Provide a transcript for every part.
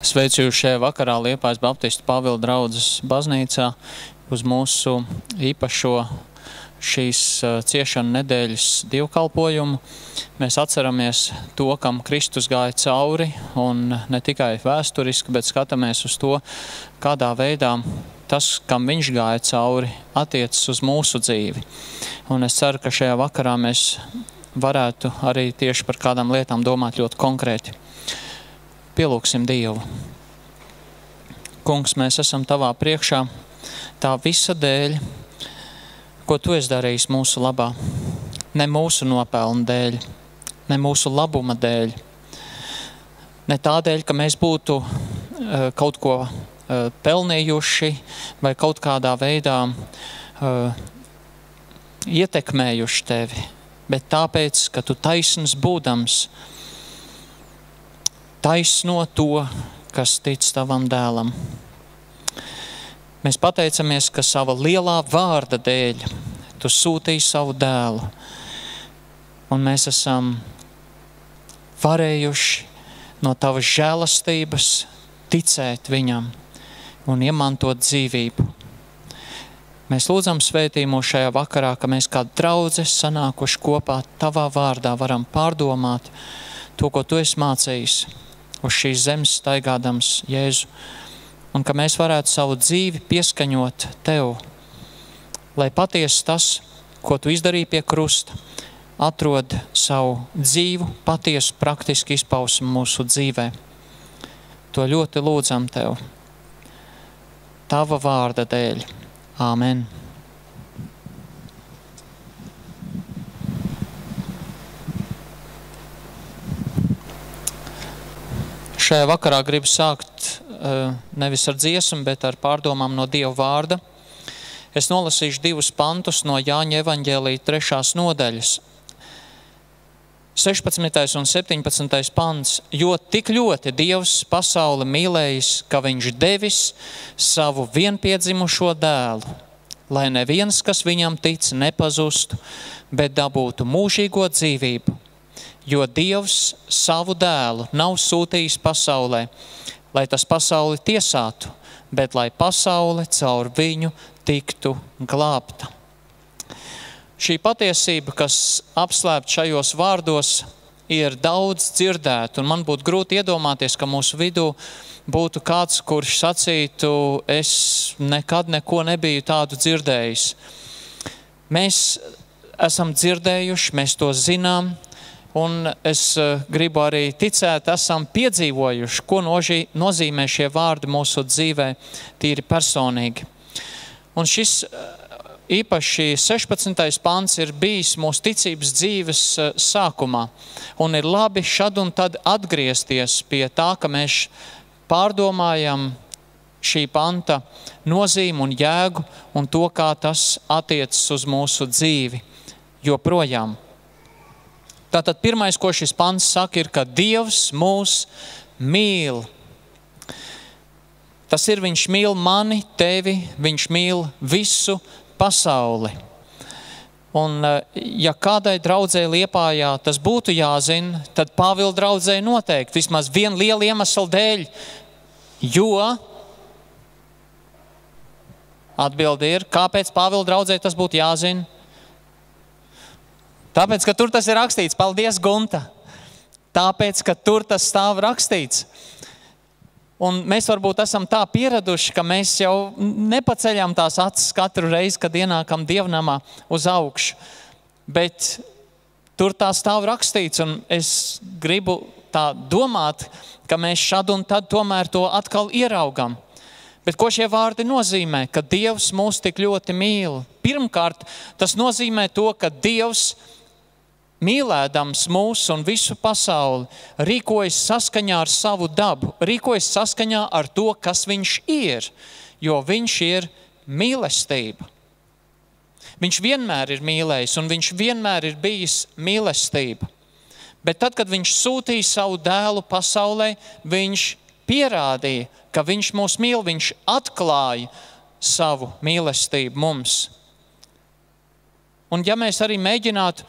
Sveicu jūs šajā vakarā Liepājas Baptistu Pāvila draudzes baznīcā uz mūsu īpašo šīs ciešanu nedēļas dievkalpojumu. Mēs atceramies to, kam Kristus gāja cauri, un ne tikai vēsturiski, bet skatāmies uz to, kādā veidā tas, kam viņš gāja cauri, attiecas uz mūsu dzīvi. Un es ceru, ka šajā vakarā mēs varētu arī tieši par kādām lietām domāt ļoti konkrēti. Pielūksim Dievu. Kungs, mēs esam Tavā priekšā tā visa dēļ, ko Tu esi darījis mūsu labā. Ne mūsu nopelnu dēļ, ne mūsu labuma dēļ, ne tādēļ, ka mēs būtu kaut ko pelnījuši vai kaut kādā veidā ietekmējuši Tevi, bet tāpēc, ka Tu taisns būdams, taisno to, kas tic Tavam dēlam. Mēs pateicamies, ka sava lielā vārda dēļ Tu sūtīji savu dēlu, un mēs esam varējuši no Tavas žēlastības ticēt viņam un iemantot dzīvību. Mēs lūdzam svētījumu šajā vakarā, ka mēs kā draudze sanākuši kopā Tavā vārdā varam pārdomāt to, ko Tu esi mācījis uz šīs zemes staigādams, Jēzu, un ka mēs varētu savu dzīvi pieskaņot Tev, lai patiesi tas, ko Tu izdarīji pie krusta, atrod savu dzīvu, patiesu praktiski izpausmu mūsu dzīvē. To ļoti lūdzam Tev. Tava vārda dēļ. Āmen. Šajā vakarā gribu sākt nevis ar dziesmu, bet ar pārdomām no Dieva vārda. Es nolasīšu 2 pantus no Jāņa evaņģēlija 3. nodaļas. 16. un 17. pants. Jo tik ļoti Dievs pasauli mīlējis, ka viņš devis savu vienpiedzimušo dēlu, lai neviens, kas viņam tic, nepazustu, bet dabūtu mūžīgo dzīvību. Jo Dievs savu dēlu nav sūtījis pasaulē, lai tas pasauli tiesātu, bet lai pasaule caur viņu tiktu glābta. Šī patiesība, kas apslēpt šajos vārdos, ir daudz dzirdēta, un man būtu grūti iedomāties, ka mūsu vidū būtu kāds, kurš sacītu, es nekad neko nebiju tādu dzirdējis. Mēs esam dzirdējuši, mēs to zinām, un es gribu arī ticēt, esam piedzīvojuši, ko nozīmē šie vārdi mūsu dzīvē tīri personīgi. Un šis īpaši 16. pants ir bijis mūsu ticības dzīves sākumā. Un ir labi šad un tad atgriezties pie tā, ka mēs pārdomājam šī panta nozīmi un jēgu un to, kā tas attiecas uz mūsu dzīvi joprojām. Tātad pirmais, ko šis pants saka, ir, ka Dievs mūs mīl. Tas ir, viņš mīl mani, tevi, viņš mīl visu pasauli. Un ja kādai draudzē Liepājā tas būtu jāzina, tad Pāvila draudzē noteikti, vismaz viena liela iemesla dēļ, jo atbilde ir, kāpēc Pāvila draudzē tas būtu jāzina? Tāpēc, ka tur tas ir rakstīts. Paldies, Gunta! Tāpēc, ka tur tas stāv rakstīts. Un mēs varbūt esam tā pieraduši, ka mēs jau nepaceļam tās acis katru reizi, kad ienākam dievnamā uz augšu. Bet tur tā stāv rakstīts, un es gribu tā domāt, ka mēs šad un tad tomēr to atkal ieraugam. Bet ko šie vārdi nozīmē? Ka Dievs mūs tik ļoti mīl. Pirmkārt, tas nozīmē to, ka Dievs mīlēdams mūs un visu pasauli, rīkojas saskaņā ar savu dabu, rīkojas saskaņā ar to, kas viņš ir, jo viņš ir mīlestība. Viņš vienmēr ir mīlējis un viņš vienmēr ir bijis mīlestība. Bet tad, kad viņš sūtīja savu dēlu pasaulē, viņš pierādīja, ka viņš mūs mīl, viņš atklāja savu mīlestību mums. Un ja mēs arī mēģinātu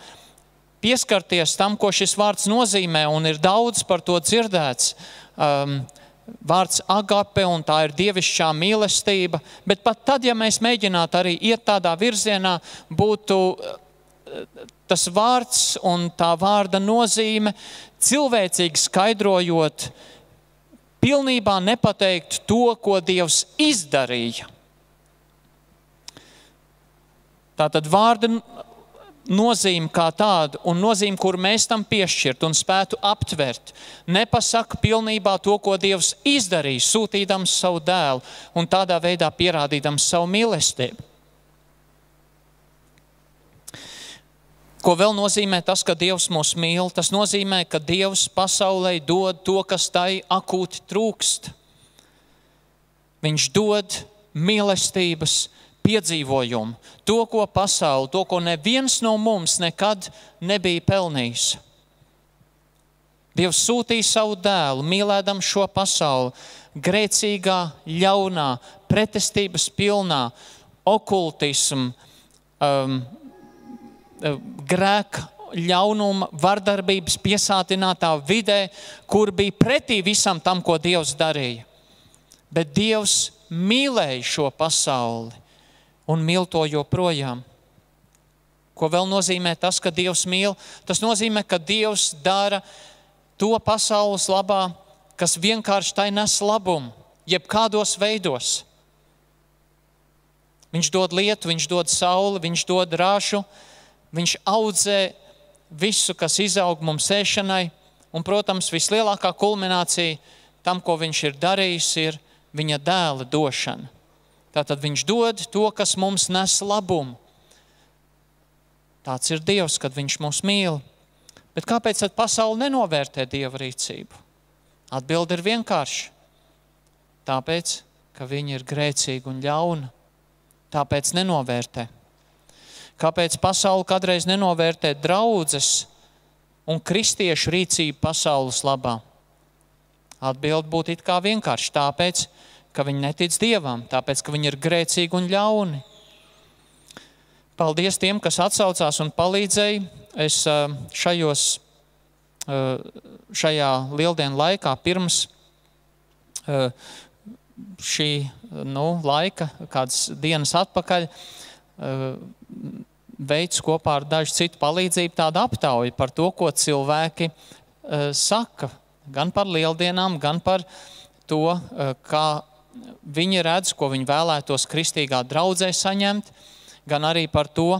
pieskarties tam, ko šis vārds nozīmē, un ir daudz par to dzirdēts, vārds agape, un tā ir dievišķā mīlestība, bet pat tad, ja mēs mēģinātu arī iet tādā virzienā, būtu tas vārds un tā vārda nozīme cilvēcīgi skaidrojot, pilnībā nepateikt to, ko Dievs izdarīja. Tātad vārda nozīme kā tāda un nozīme, kur mēs tam piešķirt un spētu aptvert, nepasaka pilnībā to, ko Dievs izdarīja, sūtīdams savu dēlu un tādā veidā pierādīdams savu mīlestību. Ko vēl nozīmē tas, ka Dievs mūs mīl? Tas nozīmē, ka Dievs pasaulē dod to, kas tai akūti trūkst. Viņš dod mīlestības piedzīvojumu. To, ko pasauli, to, ko neviens no mums nekad nebija pelnījis. Dievs sūtīja savu dēlu, mīlēdam šo pasauli, grēcīgā, ļaunā, pretestības pilnā, okultismu, grēka, ļaunuma, vardarbības piesātinātā vidē, kur bija pretī visam tam, ko Dievs darīja. Bet Dievs mīlēja šo pasauli un mīl to joprojām. Ko vēl nozīmē tas, ka Dievs mīl? Tas nozīmē, ka Dievs dara to pasaules labā, kas vienkārši tai nes labumu, jebkādos veidos. Viņš dod lietu, viņš dod sauli, viņš dod ražu, viņš audzē visu, kas izaug mums ēšanai, un, protams, vislielākā kulminācija tam, ko viņš ir darījis, ir viņa dēla došana. Tātad viņš dod to, kas mums nes labumu. Tāds ir Dievs, kad viņš mūs mīl. Bet kāpēc tad pasaule nenovērtē Dieva rīcību? Atbilde ir vienkārši. Tāpēc, ka viņi ir grēcīgi un ļauna. Tāpēc nenovērtē. Kāpēc pasaule kādreiz nenovērtē draudzes un kristiešu rīcību pasaules labā? Atbilde būtu it kā vienkārši tāpēc, ka viņi netic Dievam, tāpēc, ka viņi ir grēcīgi un ļauni. Paldies tiem, kas atsaucās un palīdzēja. Es šajā lieldienu laikā pirms šī laika, kādas dienas atpakaļ, veids kopā ar dažu citu palīdzību tādu aptauju par to, ko cilvēki saka, gan par lieldienām, gan par to, kā viņi redz, ko viņi vēlētos kristīgā draudzē saņemt, gan arī par to,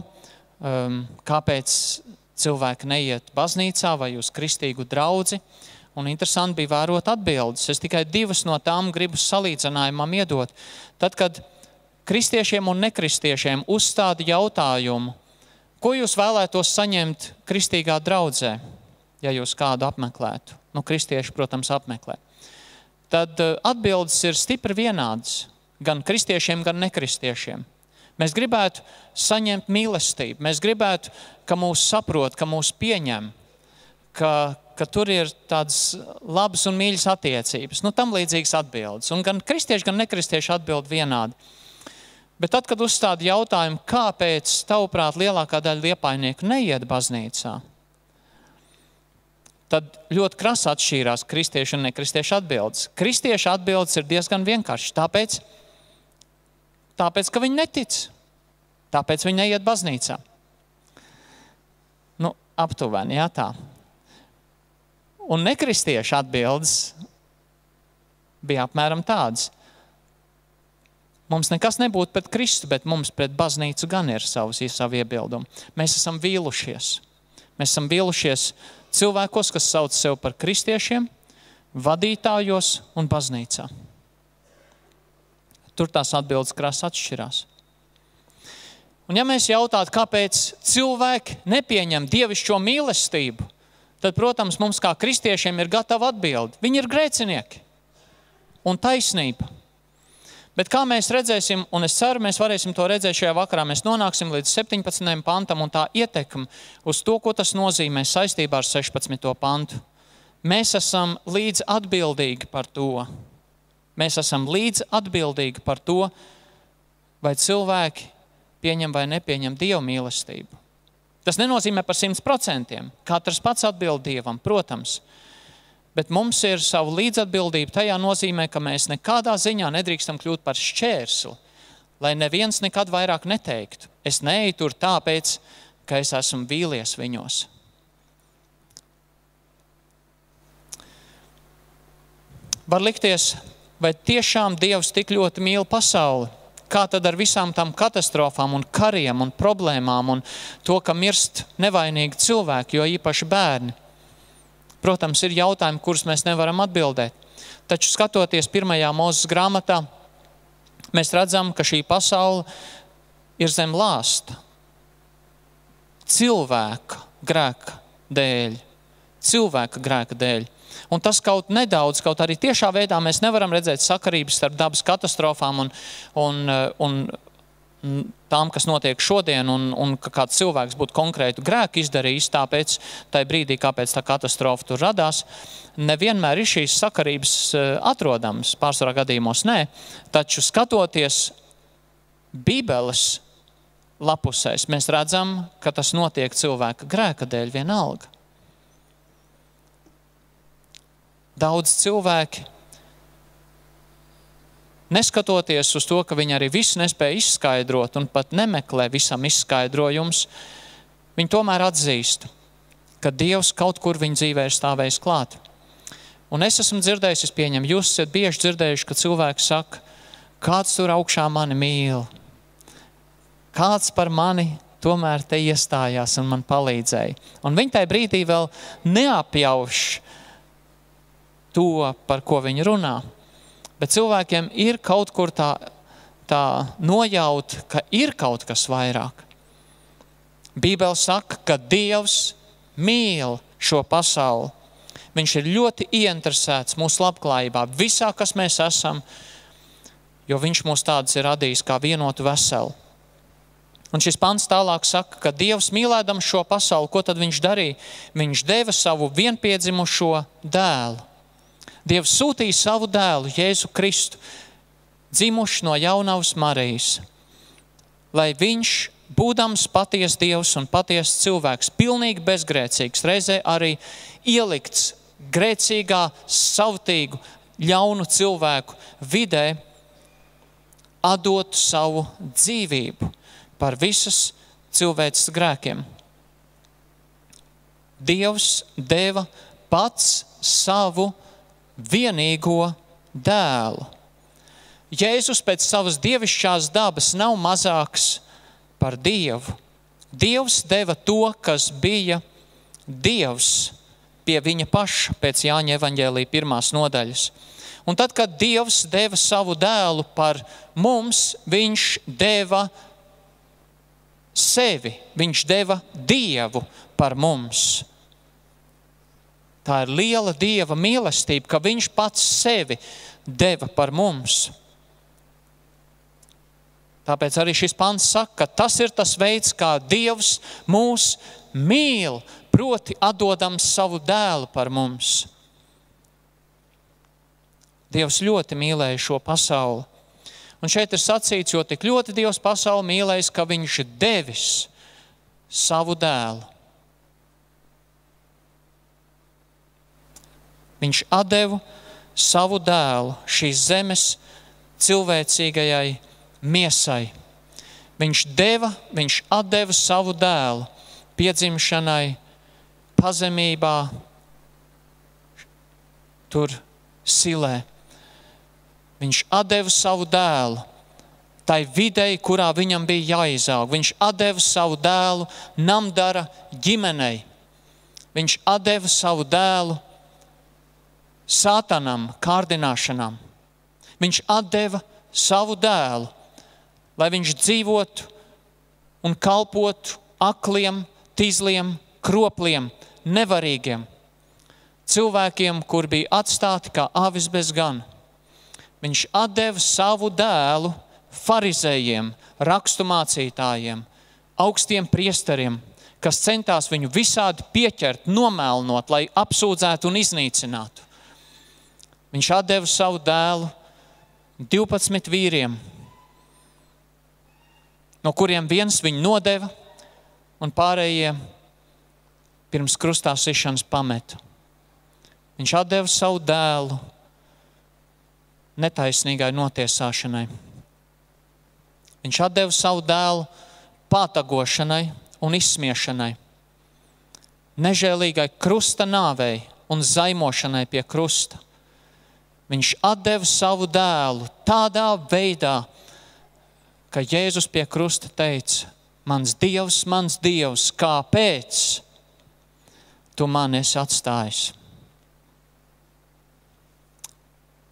kāpēc cilvēki neiet baznīcā vai uz kristīgu draudzi. Un interesanti bija vērot atbildes. Es tikai divas no tām gribu salīdzinājumam iedot. Tad, kad kristiešiem un nekristiešiem uzstāda jautājumu, ko jūs vēlētos saņemt kristīgā draudzē, ja jūs kādu apmeklētu? Kristieši, protams, apmeklē. Tad atbildes ir stipri vienādas. Gan kristiešiem, gan nekristiešiem. Mēs gribētu saņemt mīlestību. Mēs gribētu, ka mūs saprot, ka mūs pieņem, ka tur ir tādas labas un mīļas attiecības. Tam līdzīgas atbildes. Un gan kristieši, gan nekristieši atbild vienādi. Bet tad, kad uzstāda jautājumu, kāpēc tavuprāt lielākā daļa liepājnieku neiet baznīcā, tad ļoti krasi atšķīrās kristiešu un nekristiešu atbildes. Kristiešu atbildes ir diezgan vienkārši. Tāpēc, ka viņi netic. Tāpēc viņi neiet baznīcā. Aptuveni, jā, tā. Un nekristiešu atbildes bija apmēram tādas. Mums nekas nebūtu pret Kristu, bet mums pret baznīcu gan ir savu iebildumu. Mēs esam vīlušies. Mēs esam vīlušies cilvēkos, kas sauc sev par kristiešiem, vadītājos un baznīcā. Tur tās atbildes krasi atšķirās. Un ja mēs jautātu, kāpēc cilvēki nepieņem dievišķo mīlestību, tad, protams, mums kā kristiešiem ir gatava atbilde. Viņi ir grēcinieki un taisnība. Bet kā mēs redzēsim, un es ceru, mēs varēsim to redzēt šajā vakarā, mēs nonāksim līdz 17. pantam un tā ietekme uz to, ko tas nozīmē saistībā ar 16. pantu. Mēs esam līdz atbildīgi par to. Mēs esam līdz atbildīgi par to, vai cilvēki pieņem vai nepieņem Dieva Bet mums ir savu līdzatbildību tajā nozīmē, ka mēs nekādā ziņā nedrīkstam kļūt par šķērsli, lai neviens nekad vairāk neteiktu. Es neeju tur tāpēc, ka es esmu vīlies viņos. Var likties, vai tiešām Dievs tik ļoti mīl pasauli? Kā tad ar visām tām katastrofām un kariem un problēmām un to, ka mirst nevainīgi cilvēki, jo īpaši bērni? Protams, ir jautājumi, kurus mēs nevaram atbildēt. Taču skatoties 1. Mūzes grāmatā, mēs redzam, ka šī pasaule ir zem lāsta. Cilvēka grēka dēļ. Cilvēka grēka dēļ. Un tas kaut nedaudz, kaut arī tiešā veidā mēs nevaram redzēt sakarības starp dabas katastrofām un tām, kas notiek šodien, un ka kāds cilvēks būtu konkrētu grēku izdarījis, tāpēc tajā brīdī, kāpēc tā katastrofa tur radās, nevienmēr ir šīs sakarības atrodams, pārsvarā gadījumos nē, taču skatoties Bībeles lapusēs, mēs redzam, ka tas notiek cilvēka grēka dēļ vienalga. Daudz cilvēki, neskatoties uz to, ka viņi arī visu nespēja izskaidrot un pat nemeklē visam izskaidrojums, viņi tomēr atzīst, ka Dievs kaut kur viņa dzīvē ir stāvējis klāt. Un es esmu dzirdējis, es pieņemu, jūs esat bieži dzirdējuši, ka cilvēki saka, kāds tur augšā mani mīl, kāds par mani tomēr te iestājās un man palīdzēja. Un viņi tajā brīdī vēl neapjauš to, par ko viņi runā. Bet cilvēkiem ir kaut kur tā nojaut, ka ir kaut kas vairāk. Bībele saka, ka Dievs mīl šo pasauli. Viņš ir ļoti ieinteresēts mūsu labklājībā, visā, kas mēs esam, jo viņš mūs tādus ir radījis kā vienotu veselu. Un šis pants tālāk saka, ka Dievs mīlēdams šo pasauli, ko tad viņš darīja? Viņš deva savu vienpiedzimušo dēlu. Dievs sūtīja savu dēlu, Jēzu Kristu, dzimuši no jaunavas Marijas, lai viņš, būdams patiesa Dievs un patiesa cilvēks, pilnīgi bezgrēcīgs, reizē arī ielikts grēcīgā, savtīgu, ļaunu cilvēku vidē, atdot savu dzīvību par visas cilvēces grēkiem. Dievs deva pats savu vienīgo dēlu. Jēzus pēc savas dievišķās dabas nav mazāks par Dievu. Dievs deva to, kas bija Dievs pie viņa paša, pēc Jāņa evaņģēlija 1. nodaļas. Un tad, kad Dievs deva savu dēlu par mums, viņš deva sevi, viņš deva Dievu par mums. Tā ir liela Dieva mīlestība, ka viņš pats sevi deva par mums. Tāpēc arī šis pants saka, ka tas ir tas veids, kā Dievs mūs mīl, proti atdodams savu dēlu par mums. Dievs ļoti mīlēja šo pasauli. Un šeit ir sacīts, jo tik ļoti Dievs pasauli mīlējis, ka viņš devis savu dēlu. Viņš atdeva savu dēlu šīs zemes cilvēcīgajai miesai. Viņš atdeva savu dēlu piedzimšanai, pazemībā, tur Silē. Viņš atdeva savu dēlu tai videi, kurā viņam bija jāizaug. Viņš atdeva savu dēlu namdara ģimenei. Viņš atdeva savu dēlu Sātanam, kārdināšanām. Viņš atdeva savu dēlu, lai viņš dzīvotu un kalpotu akliem, tīzliem, kropliem, nevarīgiem. Cilvēkiem, kur bija atstāti kā avis bez gana. Viņš atdeva savu dēlu farizējiem, rakstumācītājiem, augstiem priesteriem, kas centās viņu visādi pieķert, nomēlnot, lai apsūdzētu un iznīcinātu. Viņš atdeva savu dēlu 12 vīriem, no kuriem viens viņu nodeva un pārējie pirms krustā sišanas pameta. Viņš atdeva savu dēlu netaisnīgai notiesāšanai. Viņš atdeva savu dēlu pātagošanai un izsmiešanai, nežēlīgai krusta nāvei un zaimošanai pie krusta. Viņš atdeva savu dēlu tādā veidā, ka Jēzus pie krusta teica: mans Dievs, kāpēc tu mani esi atstājis?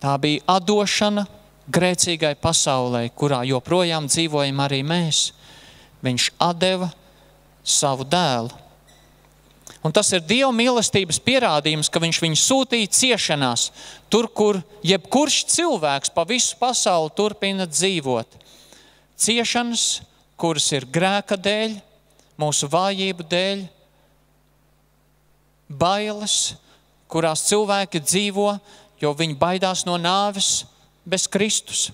Tā bija atdošana grēcīgai pasaulē, kurā joprojām dzīvojam arī mēs. Viņš atdeva savu dēlu. Un tas ir Dieva mīlestības pierādījums, ka viņš viņu sūtīja ciešanās, tur, kur jebkurš cilvēks pa visu pasauli turpina dzīvot. Ciešanas, kuras ir grēka dēļ, mūsu vājību dēļ, bailes, kurās cilvēki dzīvo, jo viņi baidās no nāves bez Kristus.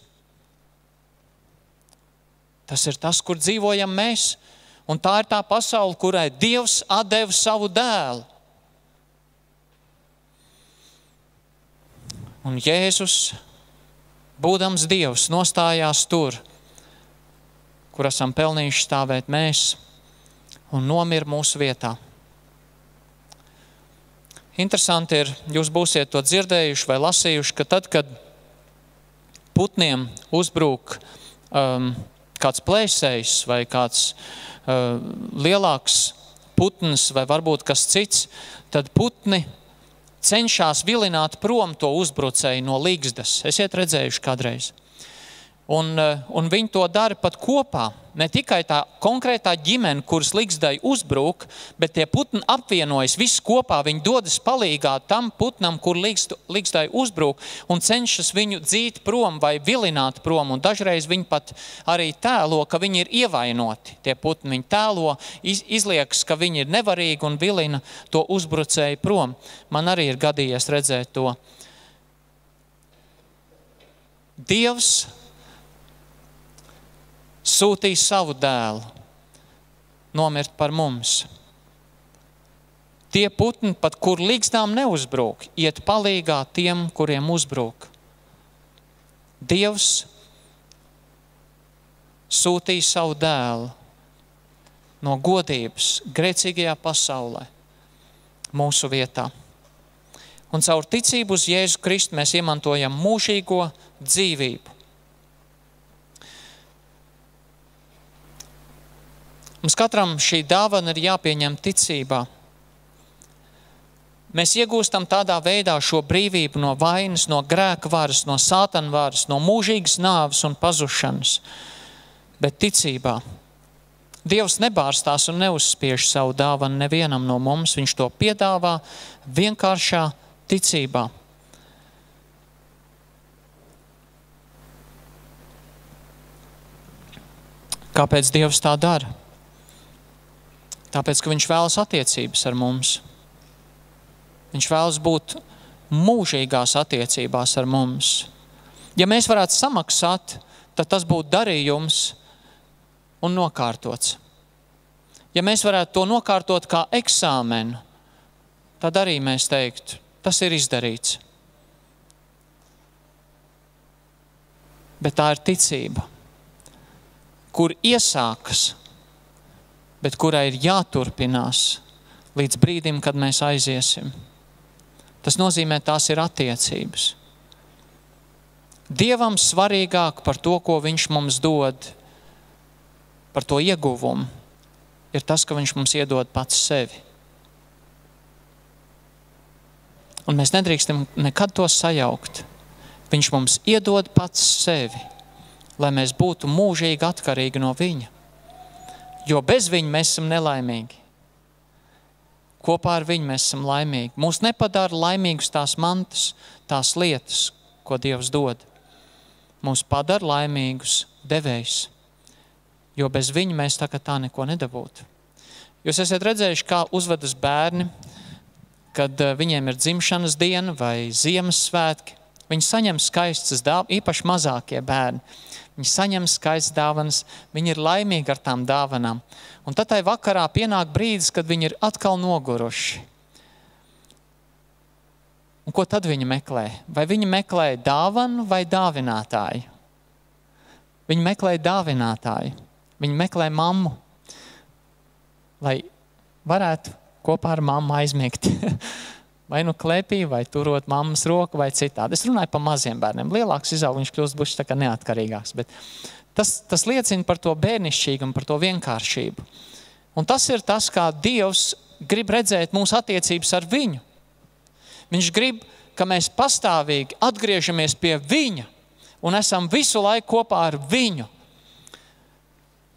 Tas ir tas, kur dzīvojam mēs, un tā ir tā pasaule, kurai Dievs atdeva savu dēlu. Un Jēzus, būdams Dievs, nostājās tur, kur esam pelnījuši stāvēt mēs, un nomir mūsu vietā. Interesanti ir, jūs būsiet to dzirdējuši vai lasījuši, ka tad, kad putniem uzbrūk kāds plēsējs vai kāds lielāks putns vai varbūt kas cits, tad putni cenšas vilināt prom to uzbrucēju no ligzdas. Esiet redzējuši kādreiz. Un viņi to dara pat kopā. Ne tikai tā konkrētā ģimene, kuras ligzdai uzbrūk, bet tie putni apvienojas visi kopā. Viņi dodas palīgā tam putnam, kur ligzdai uzbrūk, un cenšas viņu dzīt prom vai vilināt prom. Un dažreiz viņi pat arī tēlo, ka viņi ir ievainoti. Tie putni viņi tēlo, izliekas, ka viņi ir nevarīgi un vilina to uzbrucēju prom. Man arī ir gadījies redzēt to. Dievs sūtīja savu dēlu nomirt par mums. Tie putni, pat kur ligzdām neuzbrūk, iet palīgā tiem, kuriem uzbrūk. Dievs sūtīja savu dēlu no godības grēcīgajā pasaulē mūsu vietā. Un caur ticību uz Jēzu Kristu mēs iemantojam mūžīgo dzīvību. Mums katram šī dāvana ir jāpieņem ticībā. Mēs iegūstam tādā veidā šo brīvību no vainas, no grēka varas, no sātana varas, no mūžīgas nāves un pazušanas. Bet ticībā. Dievs nebārstās un neuzspiež savu dāvanu nevienam no mums. Viņš to piedāvā vienkāršā ticībā. Kāpēc Dievs tā dara? Tāpēc, ka viņš vēlas attiecības ar mums. Viņš vēlas būt mūžīgās attiecībās ar mums. Ja mēs varētu samaksāt, tad tas būtu darījums un nokārtots. Ja mēs varētu to nokārtot kā eksāmenu, tad arī mēs teiktu, tas ir izdarīts. Bet tā ir ticība, kur iesākas, bet kurai ir jāturpinās līdz brīdim, kad mēs aiziesim. Tas nozīmē, tās ir attiecības. Dievam svarīgāk par to, ko viņš mums dod, par to ieguvumu, ir tas, ka viņš mums iedod pats sevi. Un mēs nedrīkstam nekad to sajaukt. Viņš mums iedod pats sevi, lai mēs būtu mūžīgi atkarīgi no viņa. Jo bez viņa mēs esam nelaimīgi. Kopā ar viņu mēs esam laimīgi. Mūs nepadara laimīgus tās mantas, tās lietas, ko Dievs dod. Mūs padara laimīgus devējs. Jo bez viņa mēs tā neko nedabūtu. Jūs esat redzējuši, kā uzvedas bērni, kad viņiem ir dzimšanas diena vai Ziemassvētki. Viņi saņem skaistas dāvanas, īpaši mazākie bērni. Viņi saņem skaistas dāvanas, viņi ir laimīgi ar tām dāvanām. Un tad tai vakarā pienāk brīdis, kad viņi ir atkal noguruši. Un ko tad viņa meklē? Vai viņa meklē dāvanu vai dāvinātāju? Viņa meklē dāvinātāju. Viņa meklē mammu, lai varētu kopā ar mammu aizmigt. Vai nu klēpī, vai turot mammas roku, vai citādi. Es runāju par maziem bērniem. Lielāks izaug, viņš kļūst bušs tā kā neatkarīgāks. Bet tas liecina par to bērnišķīgumu, par to vienkāršību. Un tas ir tas, kā Dievs grib redzēt mūsu attiecības ar viņu. Viņš grib, ka mēs pastāvīgi atgriežamies pie viņa un esam visu laiku kopā ar viņu.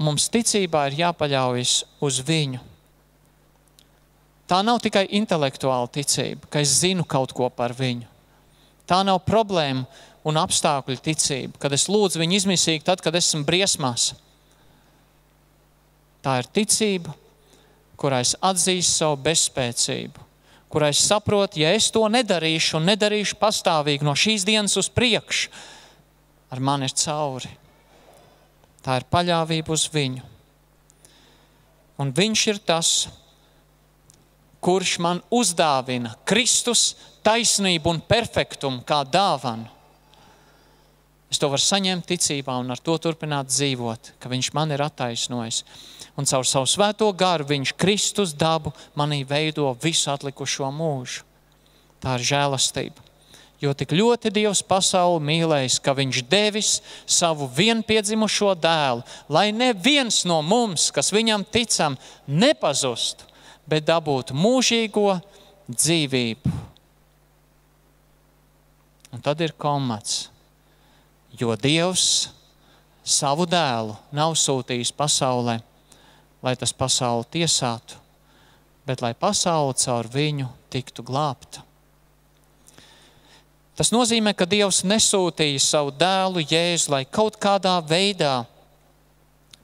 Mums ticībā ir jāpaļaujas uz viņu. Tā nav tikai intelektuāla ticība, ka es zinu kaut ko par viņu. Tā nav problēma un apstākļu ticība, kad es lūdzu viņu izmisīgi tad, kad esmu briesmās. Tā ir ticība, kurā es atzīstu savu bezspēcību, kurā es saprotu, ja es to nedarīšu un nedarīšu pastāvīgi no šīs dienas uz priekšu, ar mani ir cauri. Tā ir paļāvība uz viņu. Un viņš ir tas, kurš man uzdāvina Kristus taisnību un perfektumu kā dāvanu. Es to varu saņemt ticībā un ar to turpināt dzīvot, ka viņš man ir attaisnojis. Un caur savu svēto garu viņš Kristus dabu manī veido visu atlikušo mūžu. Tā ir žēlastība. Jo tik ļoti Dievs pasauli mīlējis, ka viņš devis savu vienpiedzimušo dēlu, lai neviens no mums, kas viņam ticam, nepazustu, bet dabūtu mūžīgo dzīvību. Un tad ir komats, jo Dievs savu dēlu nav sūtījis pasaulē, lai tas pasauli tiesātu, bet lai pasauli caur viņu tiktu glābta. Tas nozīmē, ka Dievs nesūtīja savu dēlu Jēzu, lai kaut kādā veidā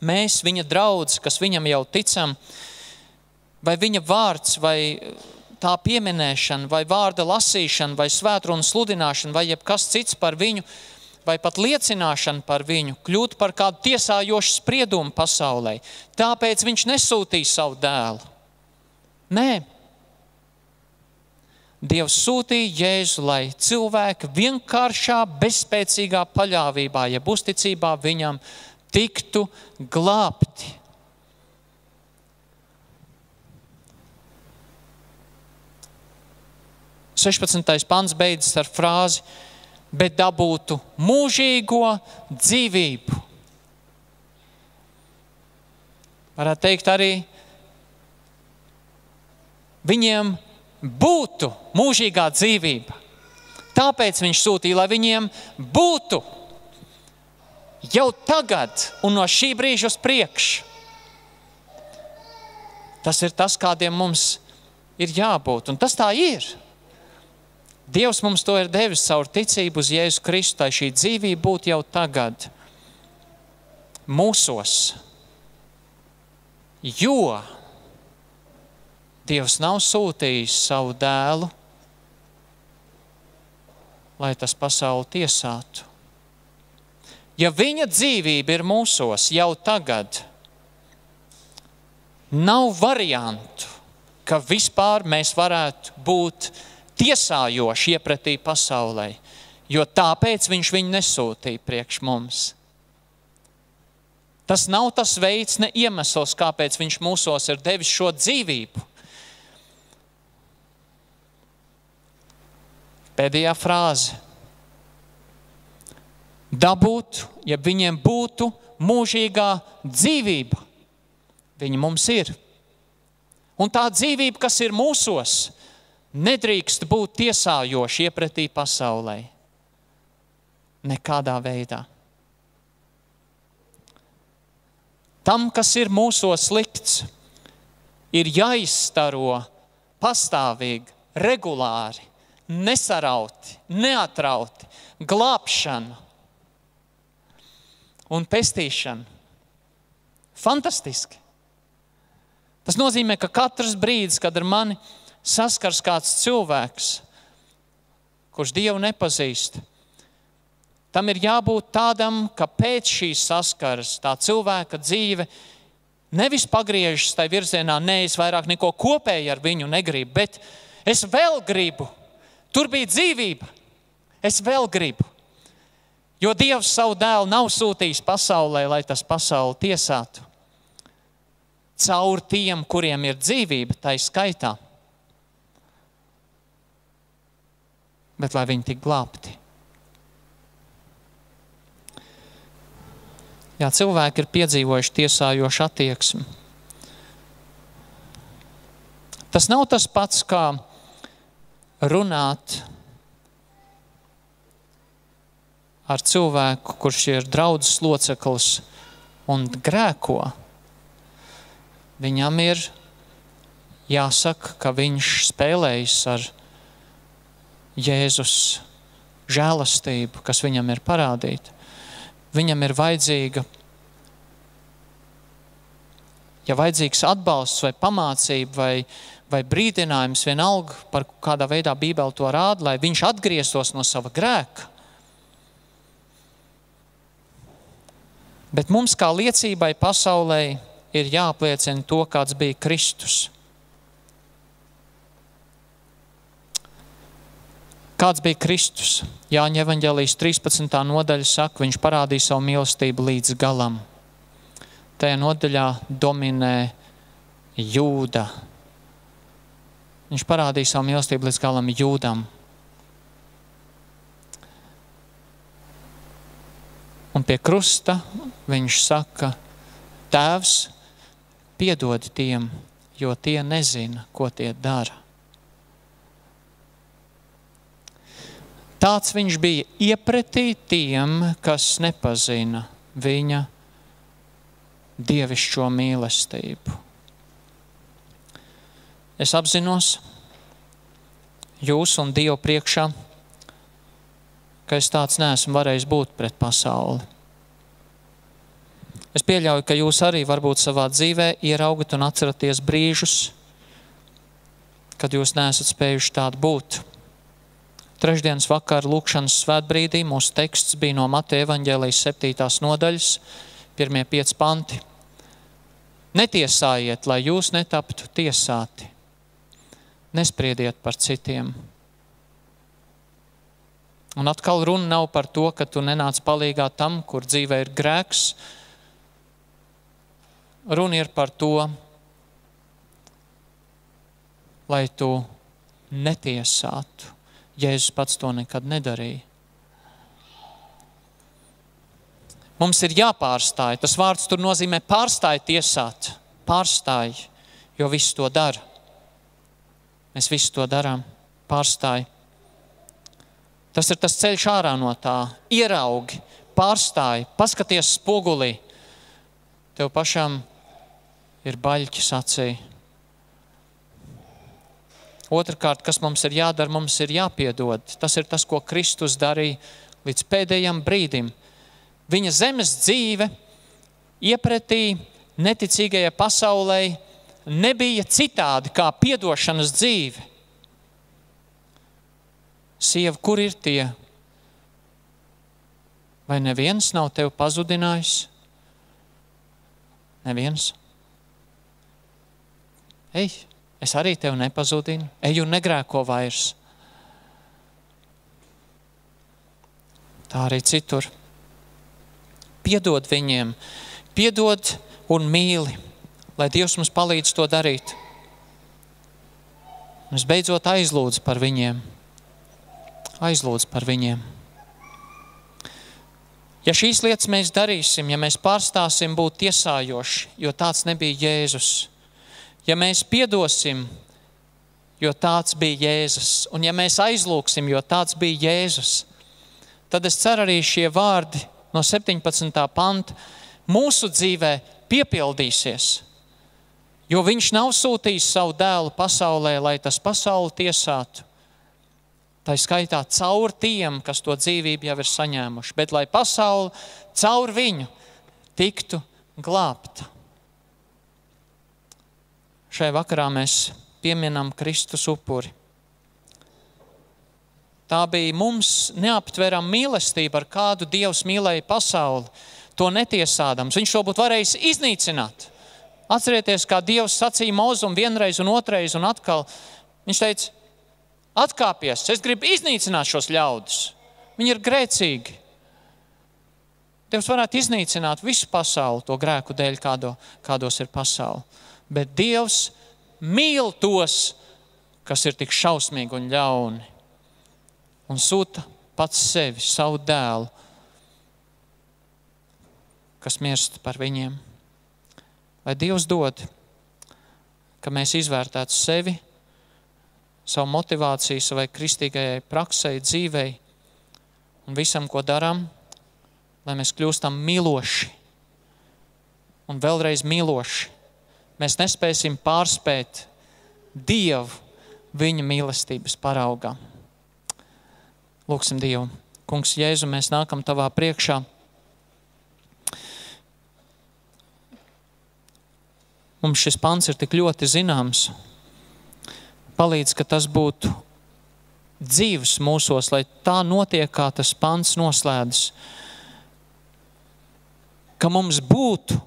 mēs, viņa draudzi, kas viņam jau ticam, vai viņa vārds, vai tā pieminēšana, vai vārda lasīšana, vai svētrunu sludināšana, vai jebkas cits par viņu, vai pat liecināšana par viņu, kļūt par kādu tiesājošu spriedumu pasaulē. Tāpēc viņš nesūtīja savu dēlu. Nē. Dievs sūtīja Jēzu, lai cilvēki vienkāršā, bezspēcīgā paļāvībā, jeb uzticībā viņam tiktu glābti. – 16. pants beidzas ar frāzi, bet dabūtu mūžīgo dzīvību. Varētu teikt arī, viņiem būtu mūžīgā dzīvība. Tāpēc viņš sūtīja, lai viņiem būtu jau tagad un no šī brīža uz priekšu. Tas ir tas, kādiem mums ir jābūt. Un tas tā ir. Dievs mums to ir devis caur ticību uz Jēzu Kristu, lai šī dzīvība būtu jau tagad mūsos. Jo Dievs nav sūtījis savu dēlu, lai tas pasauli tiesātu. Ja viņa dzīvība ir mūsos jau tagad, nav variantu, ka vispār mēs varētu būt tiesājoši iepratī pasaulē, jo tāpēc viņš viņu nesūtīja priekš mums. Tas nav tas veids, ne iemesls, kāpēc viņš mūsos ir devis šo dzīvību. Pēdējā frāze. Dabūt, ja viņiem būtu mūžīgā dzīvība. Viņa mums ir. Un tā dzīvība, kas ir mūsos, nedrīkst būt tiesājoši iepratī pasaulē. Nekādā veidā. Tam, kas ir mūsos slikts, ir jāizstaro pastāvīgi, regulāri, nesarauti, neatrauti, glābšana un pestīšana. Fantastiski. Tas nozīmē, ka katrs brīdis, kad ar mani saskars kāds cilvēks, kurš Dievu nepazīst, tam ir jābūt tādam, ka pēc šīs saskaras tā cilvēka dzīve nevis pagriežas tai virzienā, ne es vairāk neko kopēju ar viņu negribu, bet es vēl gribu Tur bija dzīvība. Es vēl gribu. Jo Dievs savu dēlu nav sūtījis pasaulē, lai tas pasauli tiesātu. Caur tiem, kuriem ir dzīvība, tai skaitā. Bet lai viņi tik glābti. Jā, cilvēki ir piedzīvojuši tiesājošu attieksmi. Tas nav tas pats, kā runāt ar cilvēku, kurš ir draudzes loceklis un grēko. Viņam ir jāsaka, ka viņš spēlējas ar Jēzus žēlastību, kas viņam ir parādīta. Viņam ir vajadzīga, ja vajadzīgs atbalsts vai pamācība vai brīdinājums, vienalga, par kādā veidā Bībele to rāda, lai viņš atgrieztos no sava grēka. Bet mums kā liecībai pasaulē ir jāapliecina to, kāds bija Kristus. Kāds bija Kristus? Jāņa evaņģēlijas 13. nodaļa saka, viņš parādīja savu mīlestību līdz galam. Tajā nodaļā dominē Jūda. Viņš parādīja savu mīlestību līdz galam Jūdam. Un pie krusta viņš saka, Tēvs, piedod tiem, jo tie nezina, ko tie dara. Tāds viņš bija iepretī tiem, kas nepazina viņa dievišķo mīlestību. Es apzinos jūs un Dievu priekšā, ka es tāds neesmu varējis būt pret pasauli. Es pieļauju, ka jūs arī varbūt savā dzīvē ieraugat un atceraties brīžus, kad jūs neesat spējuši tādu būt. Trešdienas vakar lūkšanas svētbrīdī mūsu teksts bija no Mateja evaņģēlijas 7. nodaļas, 1-5 panti. Netiesājiet, lai jūs netaptu tiesāti. Nespriediet par citiem. Un atkal runa nav par to, ka tu nenāc palīgā tam, kur dzīvē ir grēks. Runa ir par to, lai tu netiesātu. Jēzus pats to nekad nedarīja. Mums ir jāpārstāj. Tas vārds tur nozīmē pārstāj tiesāt. Pārstāj, jo viss to dara. Mēs visu to darām. Pārstāj. Tas ir tas ceļš ārā no tā. Ieraugi, pārstāj, paskaties spogulī. Tev pašam ir baļķis acī. Otrkārt, kas mums ir jādara, mums ir jāpiedod. Tas ir tas, ko Kristus darīja līdz pēdējam brīdim. Viņa zemes dzīve iepretī neticīgajai pasaulē nebija citādi kā piedošanas dzīve. Sieva, kur ir tie? Vai neviens nav tevi pazudinājis? Neviens. Ej, es arī tevi nepazudinu. Ej un negrēko vairs. Tā arī citur. Piedod viņiem. Piedod un mīli, lai Dievs mums palīdz to darīt. Un es beidzot aizlūdzu par viņiem. Aizlūdzu par viņiem. Ja šīs lietas mēs darīsim, ja mēs pārstāsim būt tiesājoši, jo tāds nebija Jēzus, ja mēs piedosim, jo tāds bija Jēzus, un ja mēs aizlūksim, jo tāds bija Jēzus, tad es ceru arī šie vārdi no 17. panta mūsu dzīvē piepildīsies, jo viņš nav sūtījis savu dēlu pasaulē, lai tas pasauli tiesātu. Tā skaitā caur tiem, kas to dzīvību jau ir saņēmuši, bet lai pasauli caur viņu tiktu glābta. Šai vakarā mēs pieminam Kristus upuri. Tā bija mums neaptverama mīlestība, ar kādu Dievs mīlēja pasauli, to netiesādams. Viņš to būtu varējis iznīcināt. Atcerieties, kā Dievs sacīja Mozum vienreiz un otrais un atkal. Viņš teica, atkāpies, es gribu iznīcināt šos ļaudis. Viņi ir grēcīgi. Dievs varētu iznīcināt visu pasauli to grēku dēļ, kādos ir pasauli. Bet Dievs mīl tos, kas ir tik šausmīgi un ļauni. Un sūta pats sevi, savu dēlu, kas mirst par viņiem. Lai Dievs dod, ka mēs izvērtētu sevi, savu motivāciju, savai kristīgajai praksei, dzīvei un visam, ko darām, lai mēs kļūstam mīloši un vēlreiz mīloši. Mēs nespēsim pārspēt Dievu viņa mīlestības paraugā. Lūksim Dievu. Kungs Jēzu, mēs nākam tavā priekšā. Mums šis pants ir tik ļoti zināms. Palīdz, ka tas būtu dzīves mūsos, lai tā notiek, kā tas pants noslēdzas. Ka mums būtu,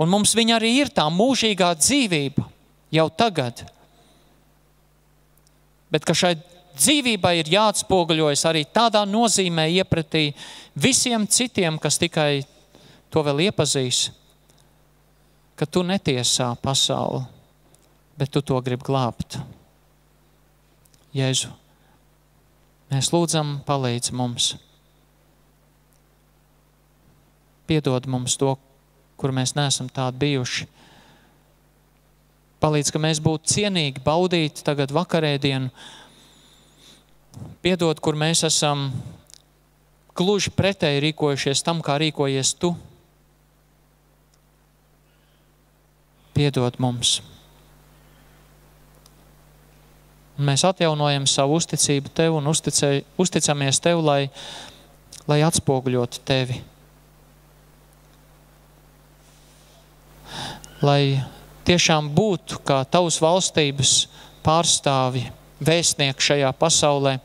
un mums viņa arī ir tā mūžīgā dzīvība jau tagad. Bet ka šai dzīvībai ir jāatspoguļojas arī tādā nozīmē iepratī visiem citiem, kas tikai to vēl iepazīs, ka tu netiesā pasauli, bet tu to grib glābt. Jēzu, mēs lūdzam, palīdz mums. Piedod mums to, kur mēs neesam tādi bijuši. Palīdz, ka mēs būtu cienīgi baudīt tagad vakarēdienu. Piedod, kur mēs esam gluži pretēji rīkojušies tam, kā rīkojies tu. Piedod mums. Un mēs atjaunojam savu uzticību tev un uzticamies tev, lai atspoguļotu tevi. Lai tiešām būtu kā tavas valstības pārstāvji, vēstnieki šajā pasaulē,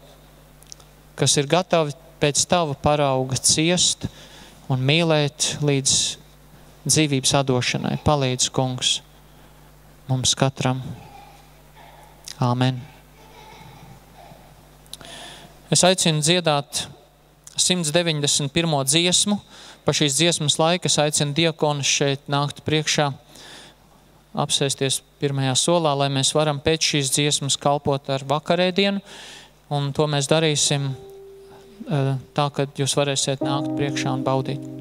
kas ir gatavi pēc tava parauga ciest un mīlēt līdz dzīvības atdošanai. Palīdz, kungs, mums katram. Āmen. Es aicinu dziedāt 191. dziesmu. Pa šīs dziesmas laika es aicinu diakonus šeit nākt priekšā, apsēsties pirmajā solā, lai mēs varam pēc šīs dziesmas kalpot ar vakarēdienu. Un to mēs darīsim tā, kad jūs varēsiet nākt priekšā un baudīt.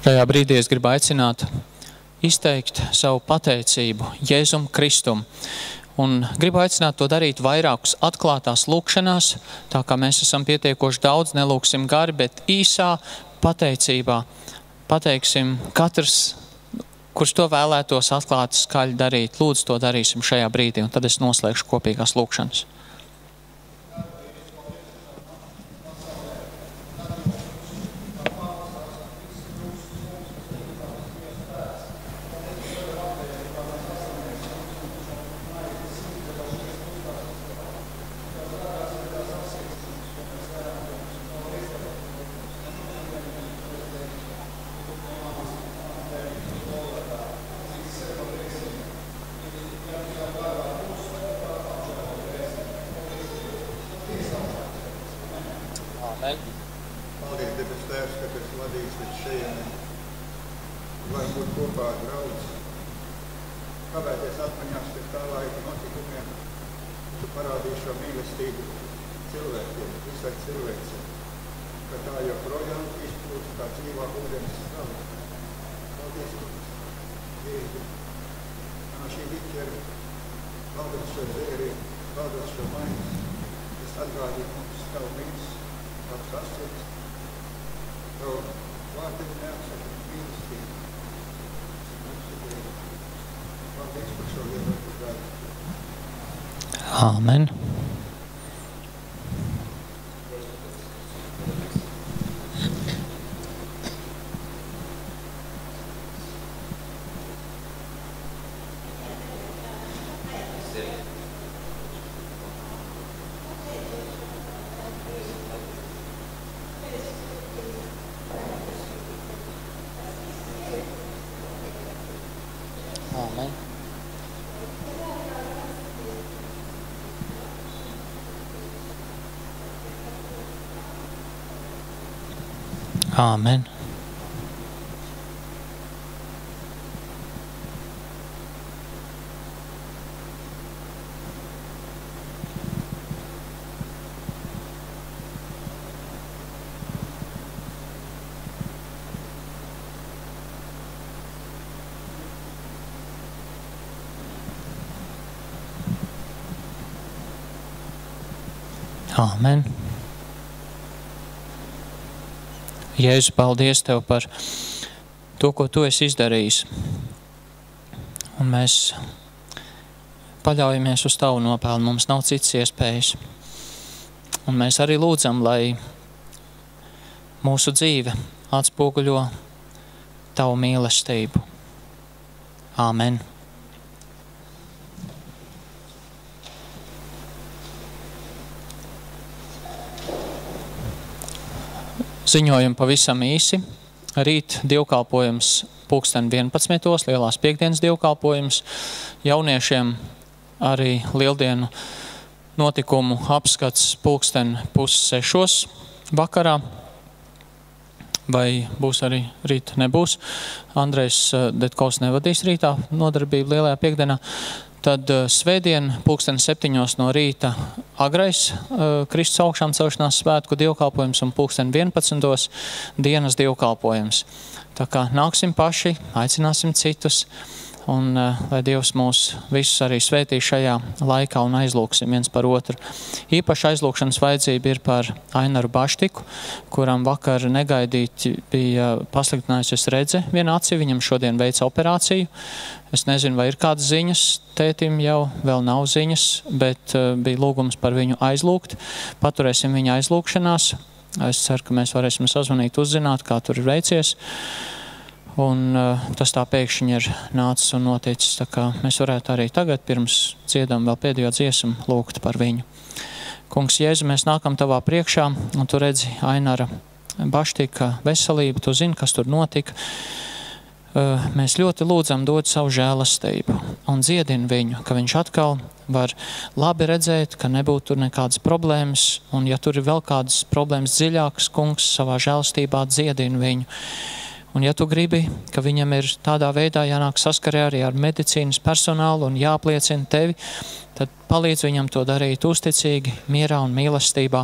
Šajā brīdī es gribu aicināt izteikt savu pateicību Jēzum Kristum. Un gribu aicināt to darīt vairākus atklātās lūkšanās, tā kā mēs esam pietiekoši daudz, nelūksim gari, bet īsā pateicībā pateiksim katrs, kurš to vēlētos atklāt skaļi darīt. Lūdzu, to darīsim šajā brīdī, un tad es noslēgšu kopīgās lūkšanas. Paldies, debes Tēvs, ka esi vadījis līdz šejienei. Varam būt kopā ar draudz. Kavēties atmiņās pēc tā laika notikumiem. Tu parādīji šo mīlestību cilvēkiem, visai cilvēcei, ka tā joprojām izplūst kā dzīvā ūdens strava. Paldies, Jēzu. No šī vikķera, paldies šo zēriem, paldies šo maiņas, kas atgādīja mums tavu mīlis. Tavs asins, tavu vārdiņu neapsaka mīlestību. Paldies par šo lielāko gādu. Āmen. Āmen. Āmen. Āmen. Jēzu, paldies Tev par to, ko Tu esi izdarījis. Un mēs paļaujamies uz Tavu nopelnu, mums nav citas iespējas. Un mēs arī lūdzam, lai mūsu dzīve atspoguļo Tavu mīlestību. Āmen. Ziņojam pavisam īsi. Rīt dievkalpojums 11. Lielās piekdienas dievkalpojums. Jauniešiem arī lieldienu notikumu apskats 5:30 vakarā. Vai būs arī rīt? Nebūs. Andrejs Detkovs nevadīs rītā nodarbību Lielajā piekdienā. Tad svētdien 7:00 no rīta agrais Kristus augšām celšanās svētku dievkalpojums un 11:00 dienas dievkalpojums. Tā kā nāksim paši, aicināsim citus un lai Dievs mūs visus arī svētī šajā laikā un aizlūksim viens par otru. Īpaši aizlūkšanas vajadzība ir par Ainaru Baštiku, kuram vakar negaidīti bija pasliktinājusies redze viena acī, viņam šodien veica operāciju. Es nezinu, vai ir kādas ziņas, tētim jau vēl nav ziņas, bet bija lūgums par viņu aizlūgt. Paturēsim viņa aizlūgšanās. Es ceru, ka mēs varēsim sazvanīt, uzzināt, kā tur ir veicies. Un tas tā pēkšņi ir nācis un noticis, tā kā mēs varētu arī tagad, pirms dziedam vēl pēdējo dziesmu, lūgt par viņu. Kungs Jēzu, mēs nākam Tavā priekšā, un Tu redzi Ainara Baštika veselību, Tu zini, kas tur notika. Mēs ļoti lūdzam dot savu žēlastību un dziedin viņu, ka viņš atkal var labi redzēt, ka nebūtu tur nekādas problēmas, un ja tur ir vēl kādas problēmas dziļākas, Kungs, savā žēlastībā dziedin viņu. Un ja Tu gribi, ka viņam ir tādā veidā jānāk saskarē arī ar medicīnas personālu un jāapliecina Tevi, tad palīdz viņam to darīt uzticīgi, mierā un mīlestībā.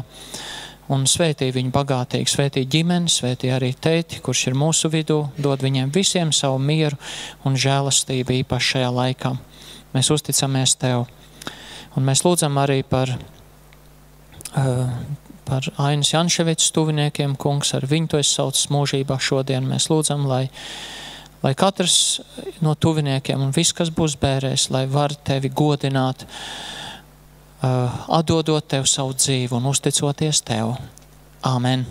un svētī viņu bagātīgi, svētī ģimeni, svētī arī tēti, kurš ir mūsu vidū, dod viņiem visiem savu mieru un žēlastību īpaši šajā laikā. Mēs uzticamies Tev. Un mēs lūdzam arī par Ainas Janševicas tuviniekiem, kungs, ar viņu Tu esi saucis mūžībā šodien. Mēs lūdzam, lai katrs no tuviniekiem un viss, kas būs bērēs, lai var Tevi godināt, atdodot Tev savu dzīvi un uzticoties Tev. Āmen.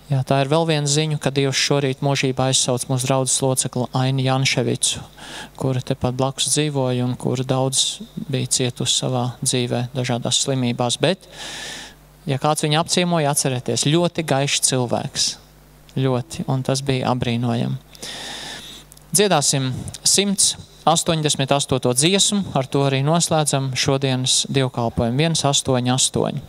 Jā, tā ir vēl viena ziņa, ka Dievs šorīt mūžībā aizsauc mūsu draudzes locekli Ainu Janševicu, kura tepat blakus dzīvoja un kura daudz bija cietusi savā dzīvē dažādās slimībās. Bet, ja kāds viņu apciemoja, atcerieties, ļoti gaišs cilvēks. Ļoti, un tas bija abrīnojami. Dziedāsim 188. dziesmu, ar to arī noslēdzam šodienas dievkalpojumu 188.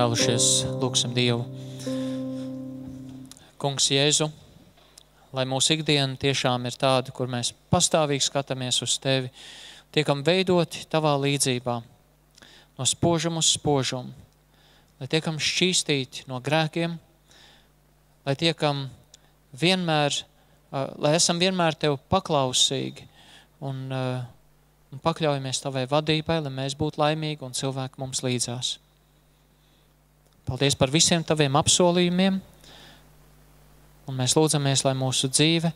Cēlušies, lūksim Dievu. Kungs Jēzu, lai mūsu ikdiena tiešām ir tāda, kur mēs pastāvīgi skatāmies uz Tevi, tiekam veidoti Tavā līdzībā, no spožuma uz spožumu, lai tiekam šķīstīti no grēkiem, lai tiekam vienmēr, lai esam vienmēr Tev paklausīgi un pakļaujamies Tavai vadībai, lai mēs būtu laimīgi un cilvēki mums līdzās. Paldies par visiem Taviem apsolījumiem, un mēs lūdzamies, lai mūsu dzīve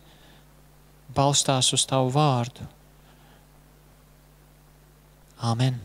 balstās uz Tavu vārdu. Āmen.